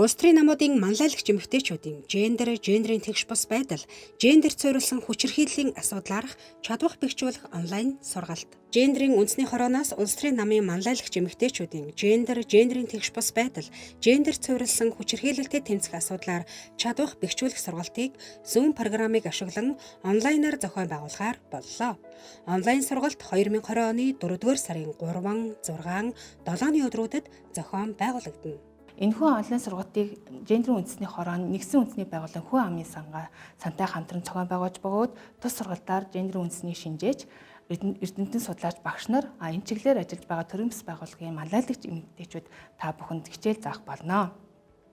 Улс төрийн намуудын манлайлагч эмэгтэйчүүдийн гендрийн тэгш бус байдал, гендерт суурилсан хүчирхийллийн асуудлаарх чадвах бэхжүүлэх онлайн сургалт. Гендрийн үндэсний хорооноос улс төрийн намын манлайлагч эмэгтэйчүүдийн гендрийн тэгш бус байдал, гендерт суурилсан хүчирхийлэлтэд тэмцэх асуудлаар чадвах бэхжүүлэх сургалтыг Zoom программыг ашиглан онлайнаар зохион байгуулахаар боллоо. Онлайн сургалт 2020 оны 4-р сарын 3, 6, 7-ны өдрүүдэд зохион байгуулагдана. Энэхүү онлайн сургалтыг гендрийн үндэсний хорооны нэгдсэн үндэсний байгууллагын хүн амын сантай хамтран зохион байгуулж бөгөөд тус сургалтаар гендрийн үндэсний шинжээч эрдэмтэн судлаач багш нар энэ чиглэлээр ажиллаж байгаа төрийн бас байгууллагын манлайлагч эмэгтэйчүүд та бүхэнд хичээл заах болно.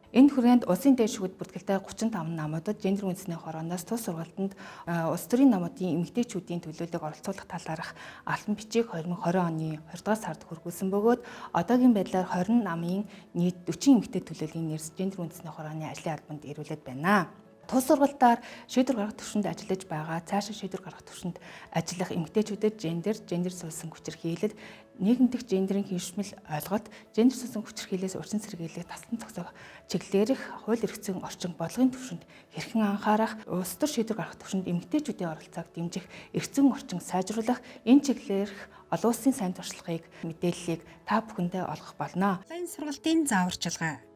Энэ хүрээнд улсын дэвшигүүд бүртгэлтэй 35 намуудад гендрийн үндэсний хорооноос тус сургалтанд улс төрийн намуудын эмэгтэйчүүдийн төлөөллөг оролцуулах талаарх албан бичиг 2020 оны 20 дугаар сард хүргүүлсэн бөгөөд одоогийн байдлаар 20 намын нийт 40 эмэгтэй төлөөллийн нэрс гендрийн үндэсний хорооны ажлын албанд ирүүлээд байна. Тус сургалтаар шийдвэр гаргах түвшинд ажиллаж байгаа, цаашаа шийдвэр гаргах түвшинд ажиллах эмэгтэйчүүдэд гендер суулсан хүчирхийлэл, нийгэмдэх гендрийн хэмжмэл ойлголт, гендер суулсан хүчирхийллээс урьдчилан сэргийлэх тасалан зохицох чиглэлээрх хууль эрх зүйн орчин бодлогын түвшинд хэрхэн анхаарах, улс төр шийдвэр гаргах түвшинд эмэгтэйчүүдийн оролцоог дэмжих эрх зүйн орчин сайжруулах, энэ чиглэлээрх олон улсын сайн туршлагыг мэдээллийг та бүхэндээ олгох болно. Онлайн сургалтын зааварчилгаа.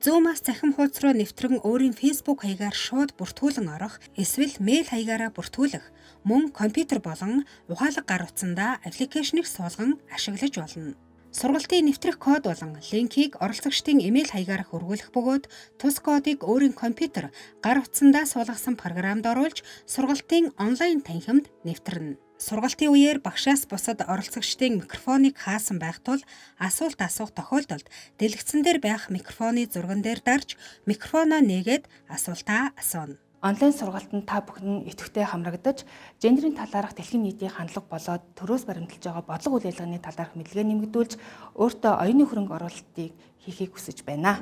Zoom-аас цахим хуудас руу нэвтрэн өөрийн Facebook хаягаар шууд бүртгүүлэн орох, эсвэл мэйл хаягаараа бүртгүүлэх, мөн компьютер болон ухаалаг гар утсандаа аппликейшнийг суулган ашиглаж болно. Сургалтын нэвтрэх код болон линкийг оролцогчдын имэйл хаягаар хөрвүүлэх бөгөөд тус кодыг өөрийн компьютер гар утсандаа суулгасан програмд оруулж сургалтын онлайн танхимд нэвтрэнэ. Сургалтын үеэр багшаас бусад оролцогчдын микрофоныг хаасан байх тул асуулт асуух тохиолдолд дэлгэцэн дээр байх микрофоны зурган дээр дарж микрофоноо нээгээд асуултаа асууна. Онлайн сургалтанд та бүхэн идэвхтэй хамрагдаж, гендрийн талаарх дэлхийн нийтийн хандлага болоод төрөөс баримталж байгаа бодлого үйл ажиллагааны талаарх мэдлэгээ нэмэгдүүлж, өөртөө оюуны хөрөнгө оруулалтыг хийхийг хүсэж байна.